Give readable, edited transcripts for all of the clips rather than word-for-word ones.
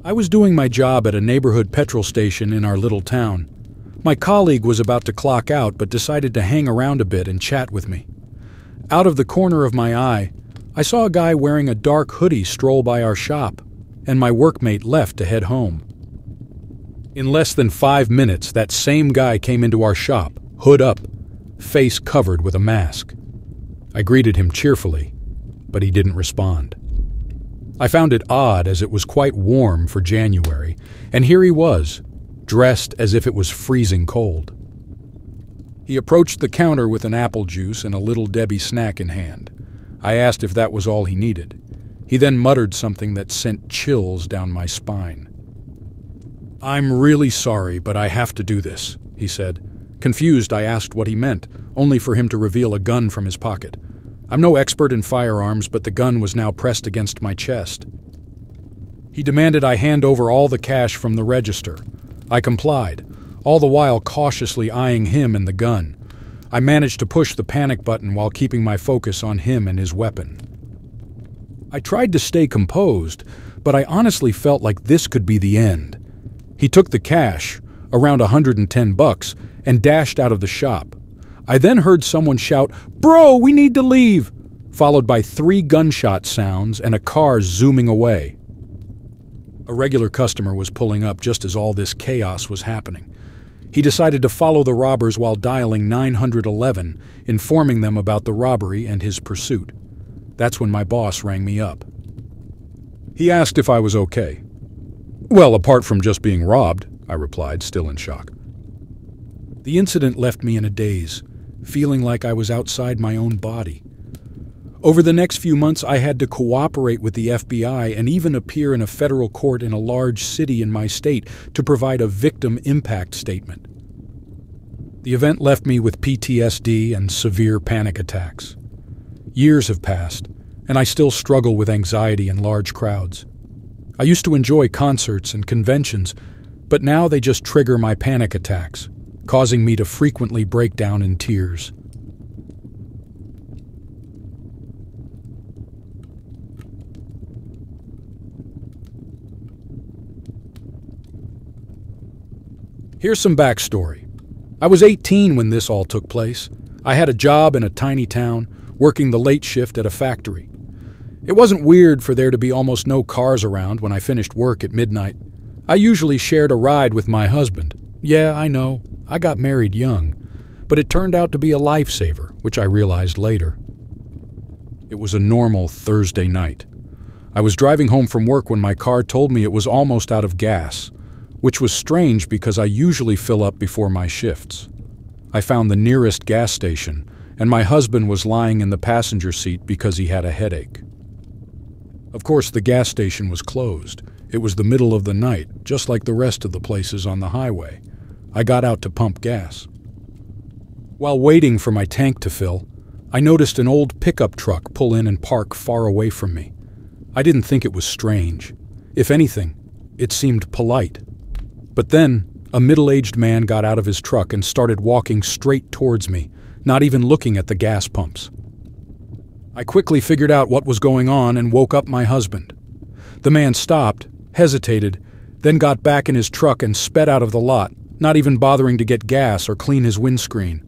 I was doing my job at a neighborhood petrol station in our little town. My colleague was about to clock out but decided to hang around a bit and chat with me. Out of the corner of my eye, I saw a guy wearing a dark hoodie stroll by our shop, and my workmate left to head home. In less than 5 minutes, that same guy came into our shop, hood up, face covered with a mask. I greeted him cheerfully, but he didn't respond. I found it odd as it was quite warm for January, and here he was, dressed as if it was freezing cold. He approached the counter with an apple juice and a Little Debbie snack in hand. I asked if that was all he needed. He then muttered something that sent chills down my spine. "I'm really sorry, but I have to do this," he said. Confused, I asked what he meant, only for him to reveal a gun from his pocket. I'm no expert in firearms, but the gun was now pressed against my chest. He demanded I hand over all the cash from the register. I complied, all the while cautiously eyeing him and the gun. I managed to push the panic button while keeping my focus on him and his weapon. I tried to stay composed, but I honestly felt like this could be the end. He took the cash, around $110, and dashed out of the shop. I then heard someone shout, "Bro, we need to leave!" followed by 3 gunshot sounds and a car zooming away. A regular customer was pulling up just as all this chaos was happening. He decided to follow the robbers while dialing 911, informing them about the robbery and his pursuit. That's when my boss rang me up. He asked if I was okay. "Well, apart from just being robbed," I replied, still in shock. The incident left me in a daze, feeling like I was outside my own body. Over the next few months, I had to cooperate with the FBI and even appear in a federal court in a large city in my state to provide a victim impact statement. The event left me with PTSD and severe panic attacks. Years have passed, and I still struggle with anxiety in large crowds. I used to enjoy concerts and conventions, but now they just trigger my panic attacks, causing me to frequently break down in tears. Here's some backstory. I was 18 when this all took place. I had a job in a tiny town, working the late shift at a factory. It wasn't weird for there to be almost no cars around when I finished work at midnight. I usually shared a ride with my husband. Yeah, I know, I got married young, but it turned out to be a lifesaver, which I realized later. It was a normal Thursday night. I was driving home from work when my car told me it was almost out of gas, which was strange because I usually fill up before my shifts. I found the nearest gas station, and my husband was lying in the passenger seat because he had a headache. Of course, the gas station was closed. It was the middle of the night, just like the rest of the places on the highway. I got out to pump gas. While waiting for my tank to fill, I noticed an old pickup truck pull in and park far away from me. I didn't think it was strange. If anything, it seemed polite. But then, a middle-aged man got out of his truck and started walking straight towards me, not even looking at the gas pumps. I quickly figured out what was going on and woke up my husband. The man stopped, hesitated, then got back in his truck and sped out of the lot, not even bothering to get gas or clean his windscreen.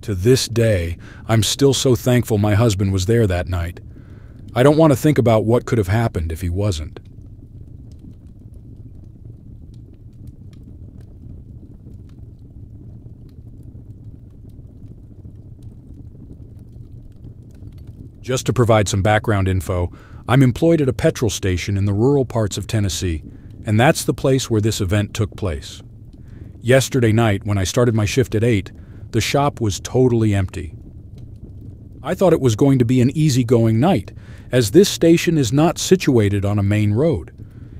To this day, I'm still so thankful my husband was there that night. I don't want to think about what could have happened if he wasn't. Just to provide some background info, I'm employed at a petrol station in the rural parts of Tennessee, and that's the place where this event took place. Yesterday night, when I started my shift at 8, the shop was totally empty. I thought it was going to be an easygoing night, as this station is not situated on a main road.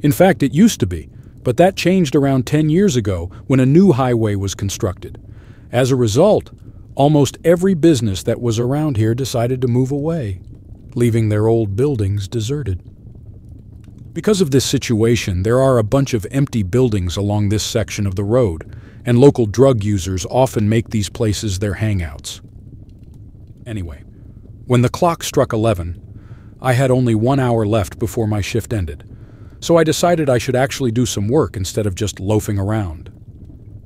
In fact, it used to be, but that changed around 10 years ago when a new highway was constructed. As a result, almost every business that was around here decided to move away, leaving their old buildings deserted. Because of this situation, there are a bunch of empty buildings along this section of the road, and local drug users often make these places their hangouts. Anyway, when the clock struck 11, I had only 1 hour left before my shift ended, so I decided I should actually do some work instead of just loafing around.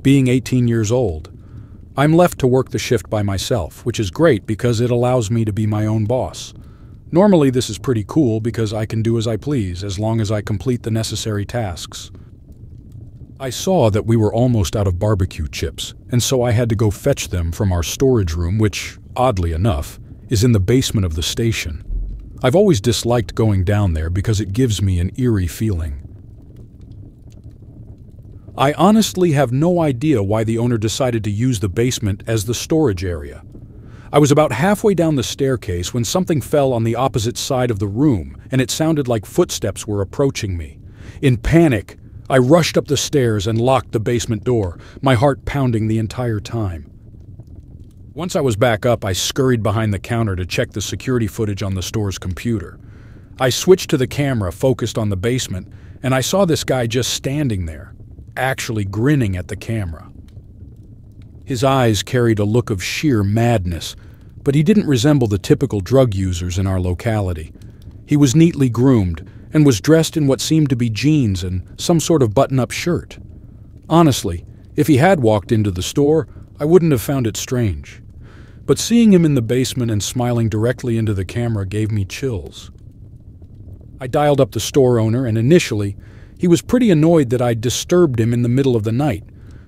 Being 18 years old, I'm left to work the shift by myself, which is great because it allows me to be my own boss. Normally this is pretty cool because I can do as I please as long as I complete the necessary tasks. I saw that we were almost out of barbecue chips, and so I had to go fetch them from our storage room, which, oddly enough, is in the basement of the station. I've always disliked going down there because it gives me an eerie feeling. I honestly have no idea why the owner decided to use the basement as the storage area. I was about halfway down the staircase when something fell on the opposite side of the room, and it sounded like footsteps were approaching me. In panic, I rushed up the stairs and locked the basement door, my heart pounding the entire time. Once I was back up, I scurried behind the counter to check the security footage on the store's computer. I switched to the camera focused on the basement, and I saw this guy just standing there, actually grinning at the camera. His eyes carried a look of sheer madness, but he didn't resemble the typical drug users in our locality. He was neatly groomed and was dressed in what seemed to be jeans and some sort of button-up shirt. Honestly, if he had walked into the store, I wouldn't have found it strange. But seeing him in the basement and smiling directly into the camera gave me chills. I dialed up the store owner, and initially, he was pretty annoyed that I'd disturbed him in the middle of the night,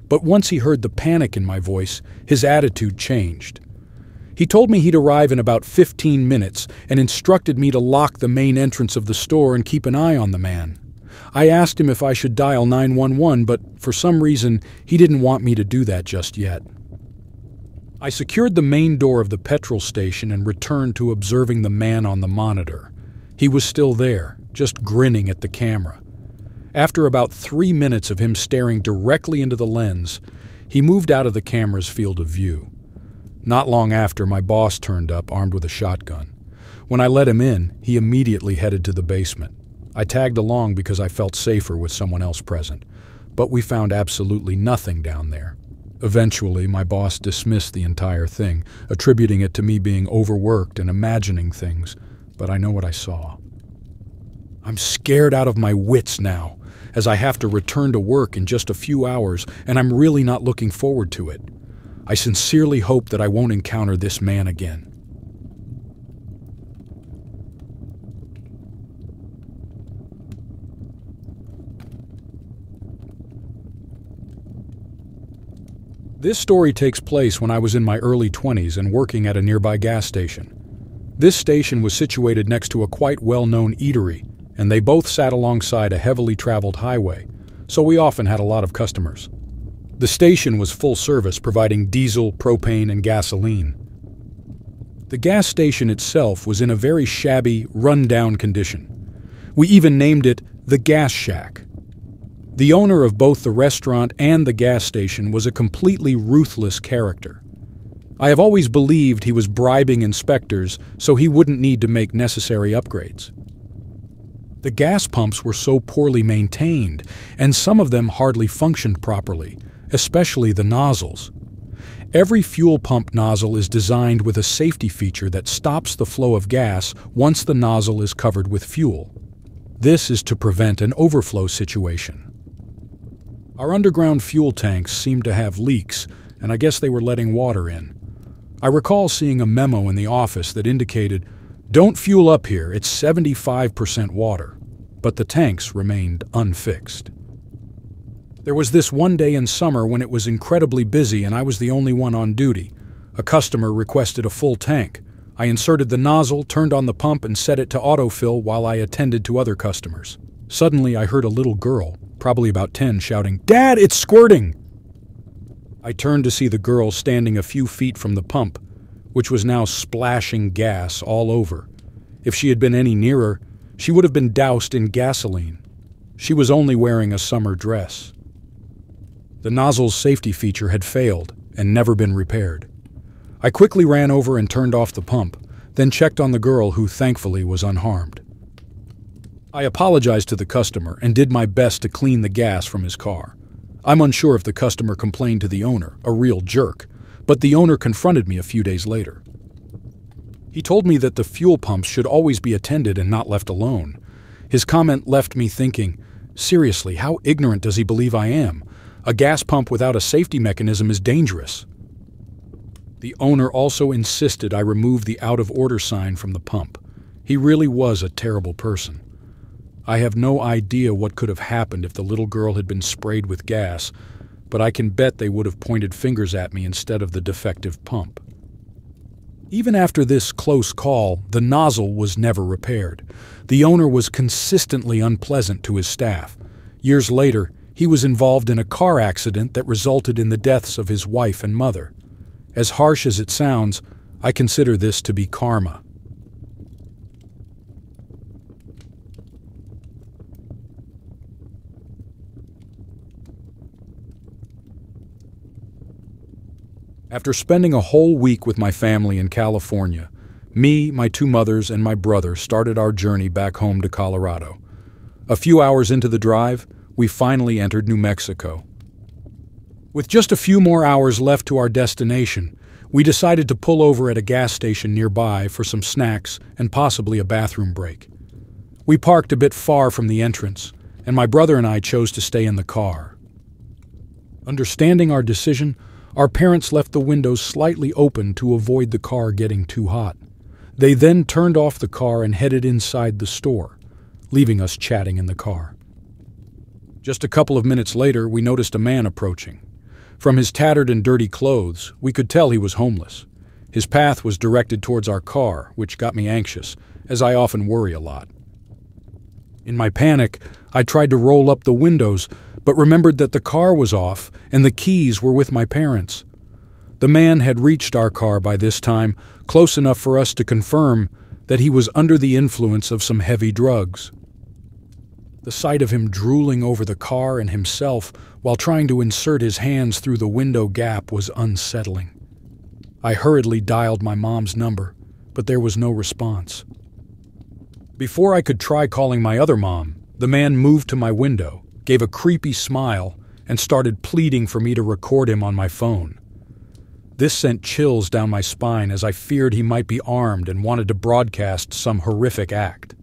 but once he heard the panic in my voice, his attitude changed. He told me he'd arrive in about 15 minutes and instructed me to lock the main entrance of the store and keep an eye on the man. I asked him if I should dial 911, but for some reason, he didn't want me to do that just yet. I secured the main door of the petrol station and returned to observing the man on the monitor. He was still there, just grinning at the camera. After about 3 minutes of him staring directly into the lens, he moved out of the camera's field of view. Not long after, my boss turned up, armed with a shotgun. When I let him in, he immediately headed to the basement. I tagged along because I felt safer with someone else present, but we found absolutely nothing down there. Eventually, my boss dismissed the entire thing, attributing it to me being overworked and imagining things, but I know what I saw. I'm scared out of my wits now, as I have to return to work in just a few hours, and I'm really not looking forward to it. I sincerely hope that I won't encounter this man again. This story takes place when I was in my early 20s and working at a nearby gas station. This station was situated next to a quite well-known eatery, and they both sat alongside a heavily traveled highway, so we often had a lot of customers. The station was full service, providing diesel, propane, and gasoline. The gas station itself was in a very shabby, run-down condition. We even named it the Gas Shack. The owner of both the restaurant and the gas station was a completely ruthless character. I have always believed he was bribing inspectors so he wouldn't need to make necessary upgrades. The gas pumps were so poorly maintained, and some of them hardly functioned properly, especially the nozzles. Every fuel pump nozzle is designed with a safety feature that stops the flow of gas once the nozzle is covered with fuel. This is to prevent an overflow situation. Our underground fuel tanks seemed to have leaks, and I guess they were letting water in. I recall seeing a memo in the office that indicated, "Don't fuel up here, it's 75% water," but the tanks remained unfixed. There was this one day in summer when it was incredibly busy and I was the only one on duty. A customer requested a full tank. I inserted the nozzle, turned on the pump, and set it to autofill while I attended to other customers. Suddenly, I heard a little girl, probably about 10, shouting, "Dad, it's squirting!" I turned to see the girl standing a few feet from the pump, which was now splashing gas all over. If she had been any nearer, she would have been doused in gasoline. She was only wearing a summer dress. The nozzle's safety feature had failed and never been repaired. I quickly ran over and turned off the pump, then checked on the girl, who thankfully was unharmed. I apologized to the customer and did my best to clean the gas from his car. I'm unsure if the customer complained to the owner, a real jerk, but the owner confronted me a few days later. He told me that the fuel pumps should always be attended and not left alone. His comment left me thinking, seriously, how ignorant does he believe I am? A gas pump without a safety mechanism is dangerous. The owner also insisted I remove the out-of-order sign from the pump. He really was a terrible person. I have no idea what could have happened if the little girl had been sprayed with gas, but I can bet they would have pointed fingers at me instead of the defective pump. Even after this close call, the nozzle was never repaired. The owner was consistently unpleasant to his staff. Years later, he was involved in a car accident that resulted in the deaths of his wife and mother. As harsh as it sounds, I consider this to be karma. After spending a whole week with my family in California, me, my two mothers, and my brother started our journey back home to Colorado. A few hours into the drive, we finally entered New Mexico. With just a few more hours left to our destination, we decided to pull over at a gas station nearby for some snacks and possibly a bathroom break. We parked a bit far from the entrance, and my brother and I chose to stay in the car. Understanding our decision, our parents left the windows slightly open to avoid the car getting too hot. They then turned off the car and headed inside the store, leaving us chatting in the car. Just a couple of minutes later, we noticed a man approaching. From his tattered and dirty clothes, we could tell he was homeless. His path was directed towards our car, which got me anxious, as I often worry a lot. In my panic, I tried to roll up the windows, but remembered that the car was off and the keys were with my parents. The man had reached our car by this time, close enough for us to confirm that he was under the influence of some heavy drugs. The sight of him drooling over the car and himself while trying to insert his hands through the window gap was unsettling. I hurriedly dialed my mom's number, but there was no response. Before I could try calling my other mom, the man moved to my window, gave a creepy smile, and started pleading for me to record him on my phone. This sent chills down my spine as I feared he might be armed and wanted to broadcast some horrific act.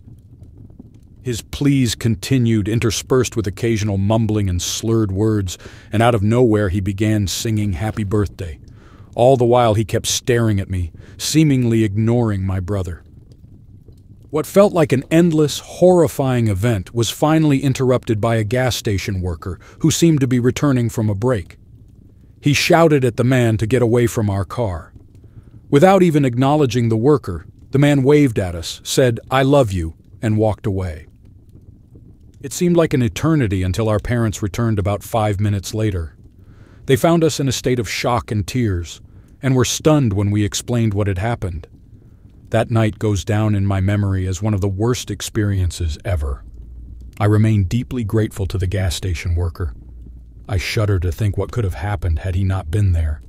His pleas continued, interspersed with occasional mumbling and slurred words, and out of nowhere he began singing Happy Birthday. All the while he kept staring at me, seemingly ignoring my brother. What felt like an endless, horrifying event was finally interrupted by a gas station worker who seemed to be returning from a break. He shouted at the man to get away from our car. Without even acknowledging the worker, the man waved at us, said, "I love you," and walked away. It seemed like an eternity until our parents returned about 5 minutes later. They found us in a state of shock and tears, and were stunned when we explained what had happened. That night goes down in my memory as one of the worst experiences ever. I remain deeply grateful to the gas station worker. I shudder to think what could have happened had he not been there.